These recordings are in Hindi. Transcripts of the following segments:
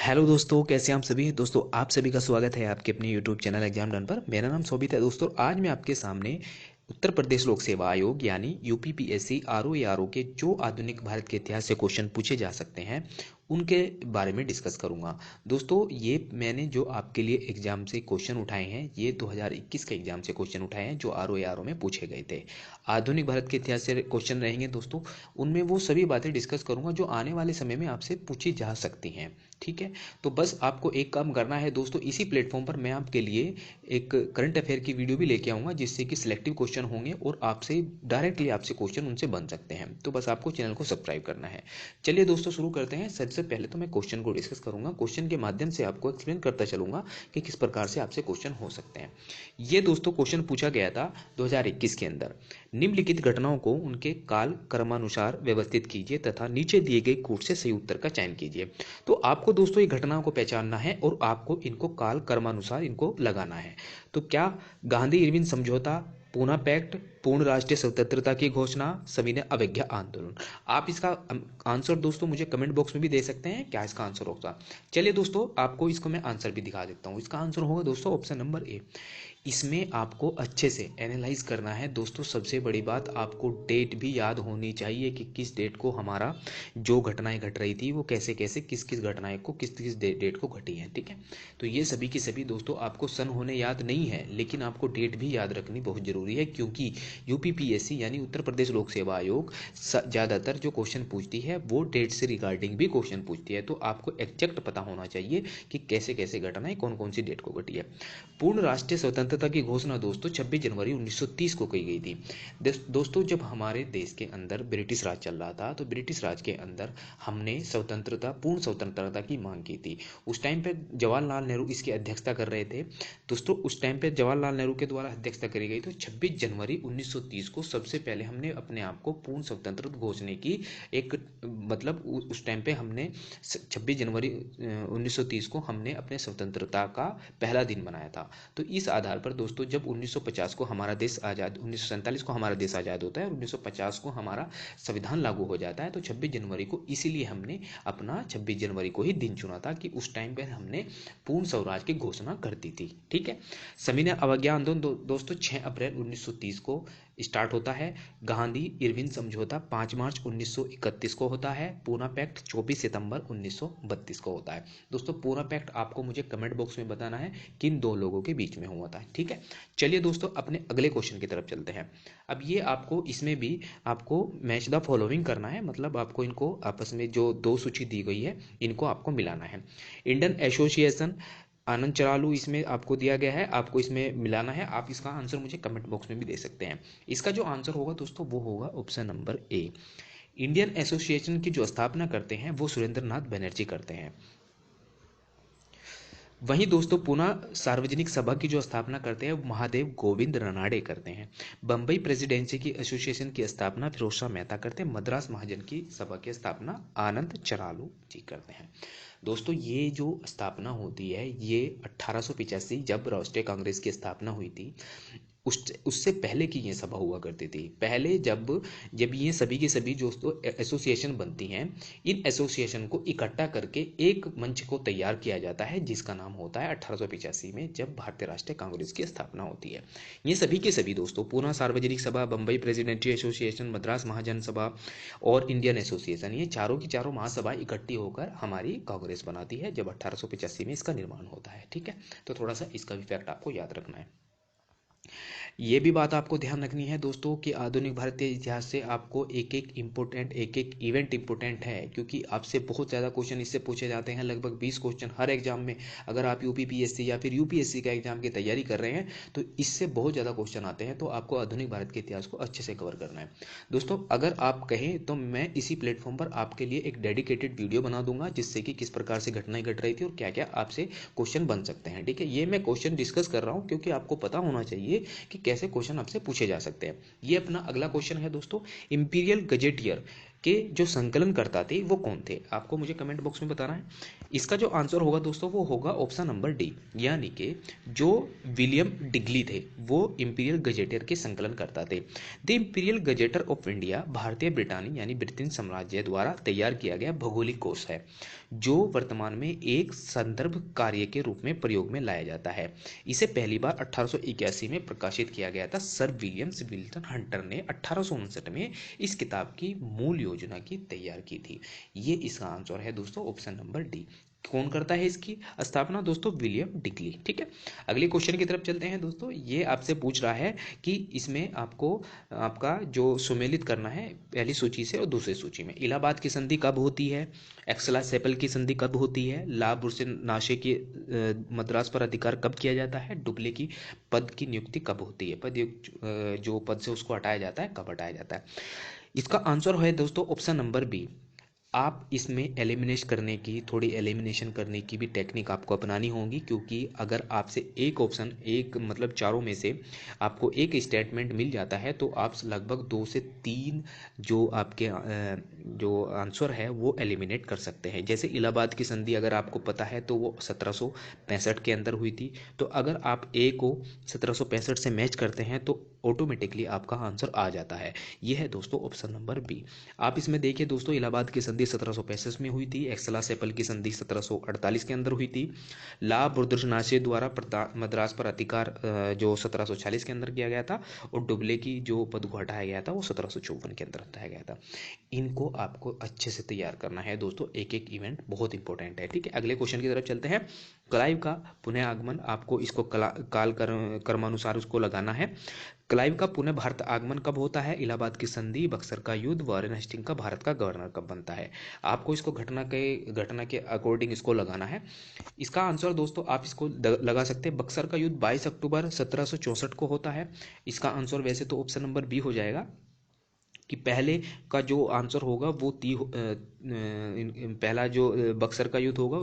हेलो दोस्तों, कैसे हैं आप सभी। दोस्तों, आप सभी का स्वागत है आपके अपने यूट्यूब चैनल एग्जाम डन पर। मेरा नाम शोभित है। दोस्तों, आज मैं आपके सामने उत्तर प्रदेश लोक सेवा आयोग यानी यूपीपीएससी आरओ या आरओ के जो आधुनिक भारत के इतिहास से क्वेश्चन पूछे जा सकते हैं उनके बारे में डिस्कस करूंगा। दोस्तों, ये मैंने जो आपके लिए एग्जाम से क्वेश्चन उठाए हैं, ये 2021 के एग्जाम से क्वेश्चन उठाए हैं जो आरओ या आरओ में पूछे गए थे। आधुनिक भारत के इतिहास से क्वेश्चन रहेंगे दोस्तों। उनमें वो सभी बातें डिस्कस करूंगा जो आने वाले समय में आपसे पूछी जा सकती हैं। ठीक है, तो बस आपको एक काम करना है दोस्तों, इसी प्लेटफॉर्म पर मैं आपके लिए एक करंट अफेयर की वीडियो भी लेके आऊंगा जिससे कि सिलेक्टिव क्वेश्चन होंगे और आपसे डायरेक्टली आपसे क्वेश्चन उनसे बन सकते हैं। तो बस आपको चैनल को सब्सक्राइब करना है। चलिए दोस्तों, शुरू करते हैं। सबसे पहले तो मैं क्वेश्चन को डिस्कस करूंगा, क्वेश्चन के माध्यम से आपको एक्सप्लेन करता चलूंगा कि किस प्रकार से आपसे क्वेश्चन हो सकते हैं। ये दोस्तों क्वेश्चन पूछा गया था 2021 के अंदर। निम्नलिखित घटनाओं को उनके काल क्रमानुसार व्यवस्थित कीजिए तथा नीचे दिए गए कोट से सही उत्तर का चयन कीजिए। तो आपको दोस्तों ये घटनाओं को पहचानना है और आपको इनको काल क्रमानुसार इनको लगाना है। तो क्या गांधी इरविन समझौता, पूना पैक्ट, पूर्ण राष्ट्रीय स्वतंत्रता की घोषणा, सविनय अवज्ञा आंदोलन। आप इसका आंसर दोस्तों मुझे कमेंट बॉक्स में भी दे सकते हैं क्या इसका आंसर होगा। चलिए दोस्तों, आपको इसको मैं आंसर भी दिखा देता हूँ। इसका आंसर होगा दोस्तों ऑप्शन नंबर ए। इसमें आपको अच्छे से एनालाइज करना है दोस्तों। सबसे बड़ी बात, आपको डेट भी याद होनी चाहिए कि किस डेट को हमारा जो घटनाएं घट रही थी वो कैसे कैसे किस किस घटनाएं को किस किस डेट को घटी है। ठीक है, तो ये सभी की सभी दोस्तों आपको सन होने याद नहीं है, लेकिन आपको डेट भी याद रखनी बहुत जरूरी है क्योंकि यूपीपीएससी यानी उत्तर प्रदेश लोक सेवा आयोग ज़्यादातर जो क्वेश्चन पूछती है वो डेट से रिगार्डिंग भी क्वेश्चन पूछती है। तो आपको एग्जैक्ट पता होना चाहिए कि कैसे कैसे घटनाएं कौन कौन सी डेट को घटी है। पूर्ण राष्ट्रीय स्वतंत्रता की घोषणा दोस्तों 26 जनवरी 1930 को की गई थी। दोस्तों, जब हमारे देश के अंदर ब्रिटिश राज चल रहा था तो ब्रिटिश राज के अंदर हमने स्वतंत्रता, पूर्ण स्वतंत्रता की मांग की थी। उस टाइम पे जवाहरलाल नेहरू इसकी अध्यक्षता कर रहे थे। दोस्तों, उस टाइम पे जवाहरलाल नेहरू के द्वारा अध्यक्षता करी गई। तो 26 जनवरी 1930 को सबसे पहले हमने अपने आप को पूर्ण स्वतंत्र घोषणा की एक मतलब उस टाइम पे हमने 26 जनवरी 1930 को हमने अपने स्वतंत्रता का पहला दिन बनाया था। तो इस आधार पर दोस्तों, जब 1950 को हमारा देश आज़ाद 1947 को हमारा देश आज़ाद होता है और 1950 को हमारा संविधान लागू हो जाता है, तो 26 जनवरी को इसीलिए हमने अपना 26 जनवरी को ही दिन चुना था कि उस टाइम पर हमने पूर्ण स्वराज की घोषणा कर दी थी। ठीक है, सविनय अवज्ञा आंदोलन दोस्तों 6 अप्रैल 1930 को स्टार्ट होता है। गांधी इरविन समझौता 5 मार्च 1931 को होता है। पूना पैक्ट 24 सितंबर 1932 को होता है। दोस्तों, पूना पैक्ट आपको मुझे कमेंट बॉक्स में बताना है किन दो लोगों के बीच में हुआ था। ठीक है, चलिए दोस्तों अपने अगले क्वेश्चन की तरफ चलते हैं। अब ये आपको इसमें भी आपको मैच द फॉलोइंग करना है, मतलब आपको इनको आपस में जो दो सूची दी गई है इनको आपको मिलाना है। इंडियन एसोसिएशन आनंद चरालू इसमें आपको दिया गया है, आपको इसमें मिलाना है। आप इसका आंसर मुझे कमेंट बॉक्स में भी दे सकते हैं। इसका जो आंसर होगा दोस्तों वो होगा option number A. Indian association की जो स्थापना करते हैं वो सुरेंद्र नाथ बनर्जी करते हैं। वहीं दोस्तों पुणे सार्वजनिक सभा की जो स्थापना करते हैं वो महादेव गोविंद रनाडे करते हैं। बम्बई प्रेसिडेंसी की एसोसिएशन की स्थापना फिरोज शाह मेहता करते हैं। मद्रास महाजन की सभा की स्थापना आनंद चरालू जी करते हैं। दोस्तों, ये जो स्थापना होती है ये 1885 जब राष्ट्रीय कांग्रेस की स्थापना हुई थी उससे पहले की ये सभा हुआ करती थी। पहले जब जब ये सभी के सभी दोस्तों एसोसिएशन बनती हैं, इन एसोसिएशन को इकट्ठा करके एक मंच को तैयार किया जाता है जिसका नाम होता है 1885 में जब भारतीय राष्ट्रीय कांग्रेस की स्थापना होती है। ये सभी के सभी दोस्तों पूना सार्वजनिक सभा, बम्बई प्रेसिडेंसी एसोसिएशन, मद्रास महाजन सभा और इंडियन एसोसिएशन, ये चारों की चारों महासभा इकट्ठी होकर हमारी कांग्रेस बनाती है जब 1885 में इसका निर्माण होता है। ठीक है, तो थोड़ा सा इसका भी फैक्ट आपको याद रखना है। ये भी बात आपको ध्यान रखनी है दोस्तों कि आधुनिक भारतीय इतिहास से आपको एक एक इवेंट इंपॉर्टेंट है क्योंकि आपसे बहुत ज़्यादा क्वेश्चन इससे पूछे जाते हैं। लगभग 20 क्वेश्चन हर एग्जाम में। अगर आप यूपीपीएससी या फिर यूपीएससी का एग्जाम की तैयारी कर रहे हैं तो इससे बहुत ज़्यादा क्वेश्चन आते हैं। तो आपको आधुनिक भारत के इतिहास को अच्छे से कवर करना है दोस्तों। अगर आप कहें तो मैं इसी प्लेटफॉर्म पर आपके लिए एक डेडिकेटेड वीडियो बना दूंगा जिससे कि किस प्रकार से घटनाएं घट रही थी और क्या क्या आपसे क्वेश्चन बन सकते हैं। ठीक है, ये मैं क्वेश्चन डिस्कस कर रहा हूँ क्योंकि आपको पता होना चाहिए कि कैसे क्वेश्चन आपसे पूछे जा सकते हैं। ये अपना अगला क्वेश्चन है दोस्तों। इंपीरियल गजेटियर के जो संकलनकर्ता थे वो कौन थे, आपको मुझे कमेंट बॉक्स में बताना है। इसका जो आंसर होगा दोस्तों वो होगा ऑप्शन नंबर डी, यानी कि जो विलियम डिग्ली थे वो इंपीरियल गजेटियर के संकलन करता थे। द इंपीरियल गजेटर ऑफ इंडिया भारतीय ब्रिटानी यानी ब्रिटेन साम्राज्य द्वारा तैयार किया गया भौगोलिक कोश है, जो वर्तमान में एक संदर्भ कार्य के रूप में प्रयोग में लाया जाता है। इसे पहली बार 1881 में प्रकाशित किया गया था। सर विलियम्स विल्सन हंटर ने 1859 में इस किताब की मूल योजना की तैयार की थी। ये इसका आंसर है दोस्तों ऑप्शन नंबर डी। कौन करता है इसकी स्थापना दोस्तों, विलियम डिग्ली। ठीक है, अगले क्वेश्चन की तरफ चलते हैं दोस्तों। ये आपसे पूछ रहा है कि इसमें आपको आपका जो सुमेलित करना है पहली सूची से और दूसरी सूची में। इलाहाबाद की संधि कब होती है, एक्सला सेपल की संधि कब होती है, ला बुर्सिनाशे की मद्रास पर अधिकार कब किया जाता है, डुप्ले की पद की नियुक्ति कब होती है, जो पद से उसको हटाया जाता है कब हटाया जाता है। इसका आंसर है दोस्तों ऑप्शन नंबर बी। आप इसमें एलिमिनेशन करने की, थोड़ी एलिमिनेशन करने की भी टेक्निक आपको अपनानी होगी, क्योंकि अगर आपसे एक ऑप्शन, एक मतलब चारों में से आपको एक स्टेटमेंट मिल जाता है तो आप लगभग 2 से 3 जो आपके जो आंसर है वो एलिमिनेट कर सकते हैं। जैसे इलाहाबाद की संधि अगर आपको पता है तो वो 1765 के अंदर हुई थी, तो अगर आप ए को 1765 से मैच करते हैं तो ऑटोमेटिकली आपका आंसर आ जाता है। यह है दोस्तों ऑप्शन नंबर बी। आप इसमें देखिए दोस्तों, इलाहाबाद की संधि 1765 में हुई थी, एक्सला सेपल की संधि 1748 के अंदर हुई थी, ला बुर्दरनाशे द्वारा मद्रास पर अधिकार जो 1740 के अंदर किया गया था, और डुबले की जो पद को हटाया गया था वो 1754 के अंदर हटाया गया था। इनको आपको अच्छे से तैयार करना है दोस्तों, एक एक इवेंट बहुत इंपॉर्टेंट है। ठीक है, अगले क्वेश्चन की तरफ चलते हैं। क्लाइव का पुनः आगमन, आपको इसको काल कर्मानुसार उसको लगाना है। क्लाइव का पुनः भारत आगमन कब होता है, इलाहाबाद की संधि, बक्सर का युद्ध, वॉरेन हेस्टिंग का भारत का गवर्नर कब बनता है। आपको इसको घटना के अकॉर्डिंग इसको लगाना है। इसका आंसर दोस्तों आप इसको लगा सकते हैं, बक्सर का युद्ध 22 अक्टूबर 1764 को होता है। इसका आंसर वैसे तो ऑप्शन नंबर बी हो जाएगा कि पहले का जो आंसर होगा वो पहला जो बक्सर का युद्ध होगा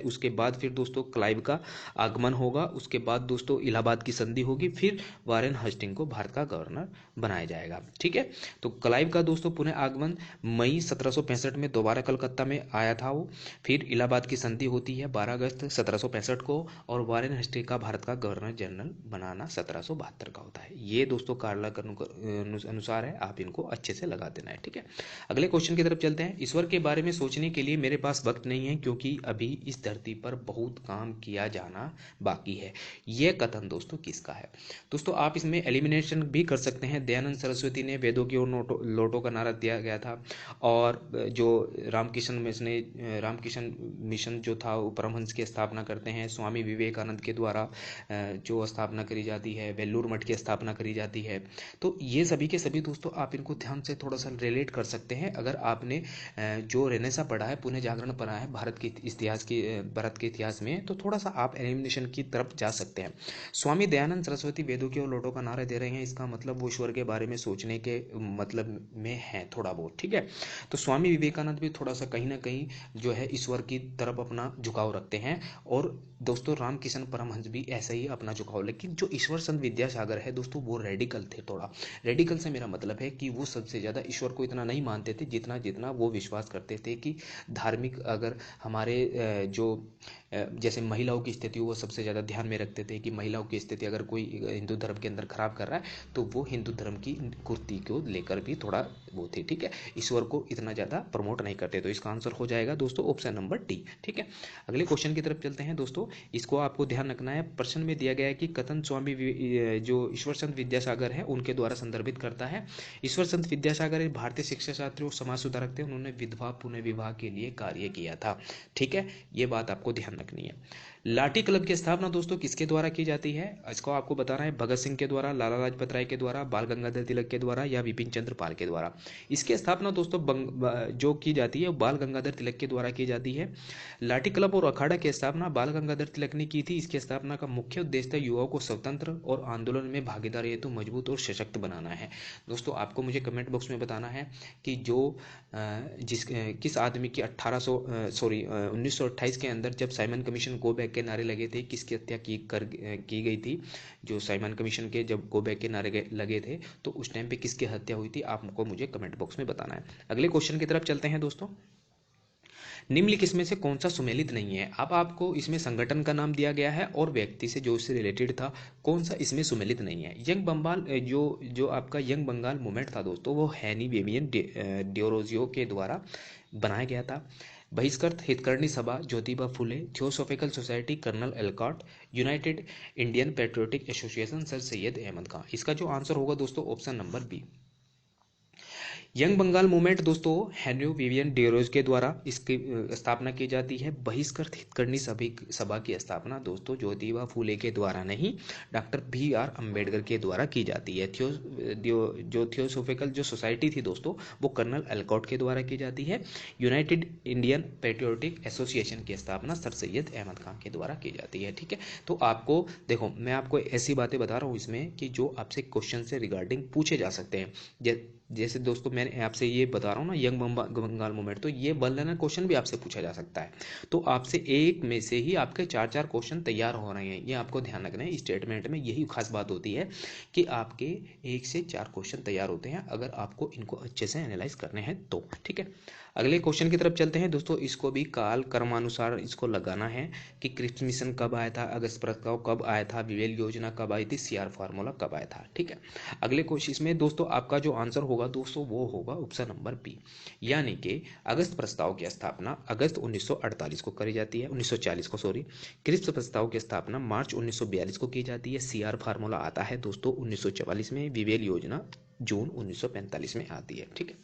उसके बाद फिर दोस्तों क्लाइव का आगमन होगा, उसके बाद दोस्तों इलाहाबाद की संधि होगी, फिर वारेन हेस्टिंग को भारत का गवर्नर बनाया जाएगा। ठीक है, तो क्लाइव का दोस्तों पुनः आगमन मई 1765 में दोबारा कलकत्ता में आया था वो, फिर इलाहाबाद की संधि होती है 12 अगस्त 1765 को, और वारेन हेस्टिंग का भारत का गवर्नर जनरल बनाना 1772 का होता है। ये दोस्तों कार्ला अनुसार है, आप इनको अच्छे से लगा देना है। ठीक है, अगले क्वेश्चन की तरफ चलते हैं। ईश्वर के बारे में सोचने के लिए मेरे पास वक्त नहीं है, क्योंकि अभी इस धरती पर बहुत काम किया जाना बाकी है। यह कथन दोस्तों किसका है। दोस्तों आप इसमें एलिमिनेशन भी कर सकते हैं। दयानंद सरस्वती ने वेदों की ओर लौटो का नारा दिया गया था, और जो रामकृष्ण मिशन जो था वो परमहंस की स्थापना करते हैं। स्वामी विवेकानंद के द्वारा जो स्थापना करी जाती है, वेल्लूर मठ की स्थापना करी जाती है। तो ये सभी के सभी दोस्तों आप इनको ध्यान से थोड़ा सा रिलेट कर सकते हैं। अगर आपने जो रेनेसा पढ़ा है, पुनः जागरण पढ़ा है भारत के इतिहास में, तो थोड़ा सा आप एलिमिनेशन की तरफ जा सकते हैं। स्वामी दयानंद सरस्वती वेदों की ओर लौटो का नारा दे रहे हैं, इसका मतलब वो ईश्वर के बारे में सोचने के मतलब में है थोड़ा बहुत। ठीक है, तो स्वामी विवेकानंद भी थोड़ा सा कहीं ना कहीं जो है ईश्वर की तरफ अपना झुकाव रखते हैं, और दोस्तों रामकृष्ण परमहंस भी ऐसा ही अपना झुकाव। लेकिन जो ईश्वर चंद्र विद्यासागर है दोस्तों वो रेडिकल थे। थोड़ा रेडिकल से मेरा मतलब है कि वो सबसे ज़्यादा ईश्वर को इतना नहीं मानते थे जितना वो विश्वास करते थे कि धार्मिक, अगर हमारे जो जैसे महिलाओं की स्थिति वो सबसे ज़्यादा ध्यान में रखते थे कि महिलाओं की स्थिति अगर कोई हिंदू धर्म के अंदर खराब कर रहा है तो वो हिंदू धर्म की कुर्ती को लेकर भी थोड़ा वो थे। ठीक है, ईश्वर को इतना ज़्यादा प्रमोट नहीं करते, तो इसका आंसर हो जाएगा दोस्तों ऑप्शन नंबर डी। ठीक है, अगले क्वेश्चन की तरफ चलते हैं दोस्तों। इसको आपको ध्यान रखना है, प्रश्न में दिया गया है कि कथन स्वामी जो ईश्वर चंद्र विद्यासागर है उनके द्वारा संदर्भित करता है। ईश्वर चंद्र विद्यासागर एक भारतीय शिक्षा शास्त्री और समाज सुधारक थे, उन्होंने विधवा पुनः विवाह के लिए कार्य किया था। ठीक है, ये बात आपको ध्यान रखनी है। लाठी क्लब की स्थापना दोस्तों किसके द्वारा की जाती है, इसको आपको बताना है। भगत सिंह के द्वारा, लाला लाजपत राय के द्वारा, बाल गंगाधर तिलक के द्वारा, या विपिन चंद्र पाल के द्वारा। इसकी स्थापना दोस्तों जो की जाती है बाल गंगाधर तिलक के द्वारा की जाती है। लाठी क्लब और अखाड़ा की स्थापना बाल गंगाधर तिलक ने की थी। इसकी स्थापना का मुख्य उद्देश्य था युवाओं को स्वतंत्र और आंदोलन में भागीदार हेतु मजबूत और सशक्त बनाना है। दोस्तों आपको मुझे कमेंट बॉक्स में बताना है कि जो किस आदमी की 1928 के अंदर जब साइमन कमीशन गो बैक के नारे लगे थे, किसकी हत्या की गई थी। जो साइमन कमीशन के जब गो बैक के नारे लगे थे तो उस टाइम पे किसकी हत्या हुई थी, आपको मुझे कमेंट बॉक्स में बताना है। अगले क्वेश्चन की तरफ चलते हैं दोस्तों। निम्नलिखित में से कौन सा सुमेलित नहीं है। अब आपको इसमें संगठन का नाम दिया गया है और व्यक्ति से जो इससे रिलेटेड था, कौन सा इसमें सुमेलित नहीं है। यंग बंगाल जो जो आपका यंग बंगाल मूवमेंट था दोस्तों, वो हैनी विवियन डियोरोजियो के द्वारा बनाया गया था। Bahishkrit Hitkarini Sabha Jyotiba Phule, theosophical society colonel Olcott, United Indian Patriotic Association sir Syed Ahmad Khan. इसका जो आंसर होगा दोस्तों option number B. Young Bengal movement दोस्तों हेनरी विवियन डियोरोज के द्वारा इसकी स्थापना की जाती है। बहिष्कृत हितकर्णी सभा की स्थापना दोस्तों ज्योतिबा फूले के द्वारा नहीं, डॉक्टर BR अम्बेडकर के द्वारा की जाती है। जो थियोसॉफिकल जो सोसाइटी थी दोस्तों, वो कर्नल एल्कॉट के द्वारा की जाती है। यूनाइटेड इंडियन पेट्रियोटिक एसोसिएशन की स्थापना सर सैयद अहमद खान के द्वारा की जाती है। ठीक है, तो आपको देखो, मैं आपको ऐसी बातें बता रहा हूँ इसमें कि जो आपसे क्वेश्चन से रिगार्डिंग पूछे जा सकते हैं। जैसे दोस्तों मैंने आपसे ये बता रहा हूँ ना, यंग बंगाल मूवमेंट, तो ये बल्लना क्वेश्चन भी आपसे पूछा जा सकता है। तो आपसे एक में से ही आपके 4 क्वेश्चन तैयार हो रहे हैं, ये आपको ध्यान रखना है। स्टेटमेंट में यही खास बात होती है कि आपके 1 से 4 क्वेश्चन तैयार होते हैं अगर आपको इनको अच्छे से एनालाइज करने हैं तो। ठीक है, अगले क्वेश्चन की तरफ चलते हैं दोस्तों। इसको भी काल क्रमानुसार इसको लगाना है कि क्रिप्स मिशन कब आया था, अगस्त प्रस्ताव कब आया था, विवेल योजना कब आई थी, CR फार्मूला कब आया था। ठीक है, अगले क्वेश्चन इसमें दोस्तों आपका जो आंसर होगा दोस्तों वो होगा ऑप्शन नंबर बी, यानी कि अगस्त प्रस्ताव की स्थापना अगस्त 1948 को करी जाती है, 1940 को सॉरी। क्रिप्स प्रस्ताव की स्थापना मार्च 1942 को की जाती है। CR फार्मूला आता है दोस्तों 1944 में। विवेल योजना जून 1945 में आती है। ठीक है,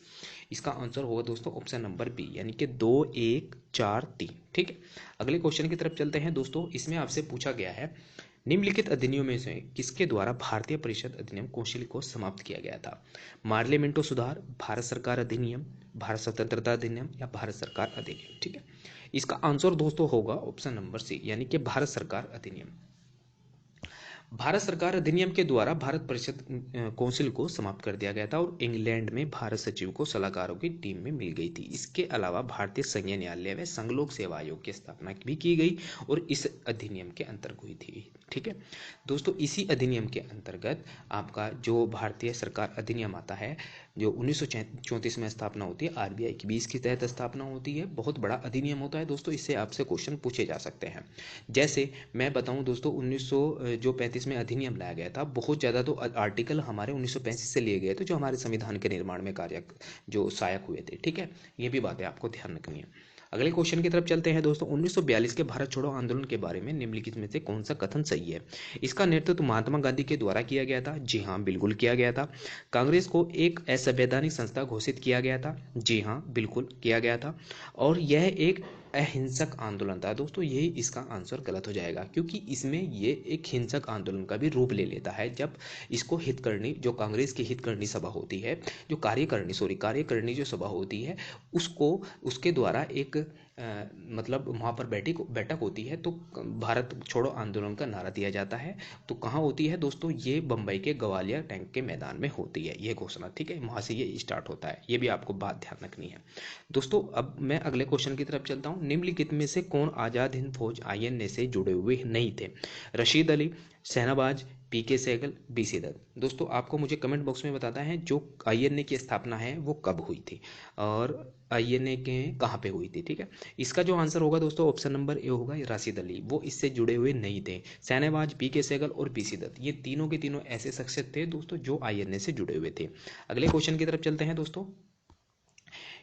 इसका आंसर होगा दोस्तों ऑप्शन नंबर बी, यानी कि 2 1 4 3। ठीक है, अगले क्वेश्चन की तरफ चलते हैं दोस्तों। इसमें आपसे पूछा गया है निम्नलिखित अधिनियम में से किसके द्वारा भारतीय परिषद अधिनियम कौंसिल को समाप्त किया गया था। मार्लियामेंटो सुधार, भारत सरकार अधिनियम, भारत स्वतंत्रता अधिनियम या भारत सरकार अधिनियम। ठीक है, इसका आंसर दोस्तों होगा ऑप्शन नंबर सी, यानी कि भारत सरकार अधिनियम। भारत सरकार अधिनियम के द्वारा भारत परिषद कौंसिल को समाप्त कर दिया गया था और इंग्लैंड में भारत सचिव को सलाहकारों की टीम में मिल गई थी। इसके अलावा भारतीय संघ न्यायालय में संघ लोक सेवा आयोग की स्थापना भी की गई और इस अधिनियम के अंतर्गत हुई थी। ठीक है दोस्तों, इसी अधिनियम के अंतर्गत आपका जो भारतीय सरकार अधिनियम आता है, जो 1934 में स्थापना होती है, RBI की 20 के तहत स्थापना होती है। बहुत बड़ा अधिनियम होता है दोस्तों, इससे आपसे क्वेश्चन पूछे जा सकते हैं। जैसे मैं बताऊं दोस्तों, 1935 में अधिनियम लाया गया था। बहुत ज़्यादा तो आर्टिकल हमारे 1935 से लिए गए थे जो हमारे संविधान के निर्माण में कार्य जो सहायक हुए थे। ठीक है, ये भी बातें आपको ध्यान रखनी है। अगले क्वेश्चन की तरफ चलते हैं दोस्तों। 1942 के भारत छोड़ो आंदोलन के बारे में निम्नलिखित में से कौन सा कथन सही है। इसका नेतृत्व महात्मा गांधी के द्वारा किया गया था। जी हाँ, बिल्कुल किया गया था। कांग्रेस को एक असंवैधानिक संस्था घोषित किया गया था। जी हाँ, बिल्कुल किया गया था। और यह एक अहिंसक आंदोलन था दोस्तों। यही इसका आंसर गलत हो जाएगा, क्योंकि इसमें ये एक हिंसक आंदोलन का भी रूप ले लेता है। जब इसको हितकर्णी, जो कांग्रेस की हितकर्णी सभा होती है, जो कार्यकर्णी जो सभा होती है, उसको उसके द्वारा एक मतलब वहाँ पर बैठक होती है, तो भारत छोड़ो आंदोलन का नारा दिया जाता है। तो कहाँ होती है दोस्तों, ये बम्बई के ग्वालियर टैंक के मैदान में होती है ये घोषणा। ठीक है, वहाँ से ये स्टार्ट होता है। ये भी आपको बात ध्यान रखनी है दोस्तों। अब मैं अगले क्वेश्चन की तरफ चलता हूँ। निम्नलिखित में से कौन आज़ाद हिंद फौज INA से जुड़े हुए नहीं थे। Rashid Ali, Shahnawaz, PK Sehgal, BC Dutt. दोस्तों आपको मुझे कमेंट बॉक्स में बताता है जो INA की स्थापना है वो कब हुई थी और INA के कहाँ पे हुई थी। ठीक है, इसका जो आंसर होगा दोस्तों ऑप्शन नंबर ए होगा, राशिद अली। वो इससे जुड़े हुए नहीं थे। शहनवाज, PK सहगल और BC दत्त, ये तीनों के तीनों ऐसे शख्सियत थे दोस्तों जो INA से जुड़े हुए थे। अगले क्वेश्चन की तरफ चलते हैं दोस्तों।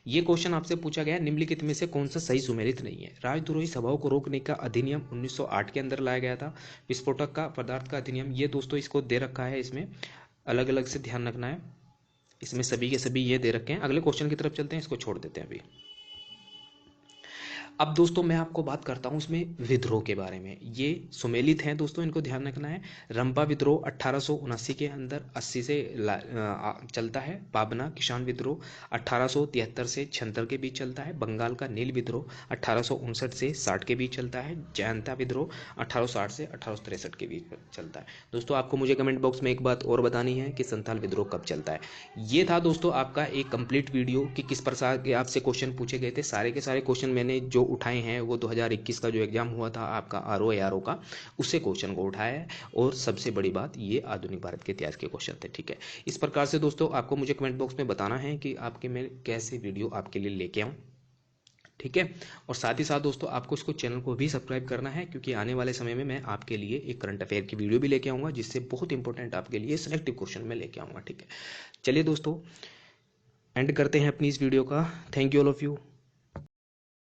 ये क्वेश्चन आपसे पूछा गया निम्नलिखित में से कौन सा सही सुमेलित नहीं है। राजद्रोही सभाओं को रोकने का अधिनियम 1908 के अंदर लाया गया था। विस्फोटक का पदार्थ का अधिनियम, ये दोस्तों इसको दे रखा है, इसमें अलग अलग से ध्यान रखना है, इसमें सभी के सभी ये दे रखे हैं। अगले क्वेश्चन की तरफ चलते हैं, इसको छोड़ देते हैं अभी। अब दोस्तों मैं आपको बात करता हूं इसमें विद्रोह के बारे में। ये सुमेलित हैं दोस्तों, इनको ध्यान रखना है। रंपा विद्रोह 1879 के अंदर 80 से चलता है। पाबना किसान विद्रोह 1873 से 76 के बीच चलता है। बंगाल का नील विद्रोह 1859 से 60 के बीच चलता है। जनता विद्रोह 1860 से 1863 के बीच चलता है। दोस्तों आपको मुझे कमेंट बॉक्स में एक बात और बतानी है कि संथाल विद्रोह कब चलता है। ये था दोस्तों आपका एक कंप्लीट वीडियो कि किस प्रकार के आपसे क्वेश्चन पूछे गए थे। सारे के सारे क्वेश्चन मैंने जो जो उठाए हैं वो 2021 का जो एग्जाम हुआ था आपका RO का, उससे क्वेश्चन को उठाया है। और सबसे बड़ी बात, ये आधुनिक भारत के इतिहास के क्वेश्चन थे। ठीक है, इस प्रकार से दोस्तों आपको मुझे कमेंट बॉक्स में बताना है कि आपके मैं कैसे वीडियो आपके लिए लेके आऊँ। ठीक है, और साथ ही साथ दोस्तों आपको इसको चैनल को भी सब्सक्राइब करना है, क्योंकि आने वाले समय में मैं आपके लिए एक करंट अफेयर की वीडियो भी लेके आऊँगा, जिससे बहुत इंपॉर्टेंट आपके लिए सिलेक्टिव क्वेश्चन में लेके आऊँगा। ठीक है, चलिए दोस्तों एंड करते हैं अपनी इस वीडियो का। Thank you all of you.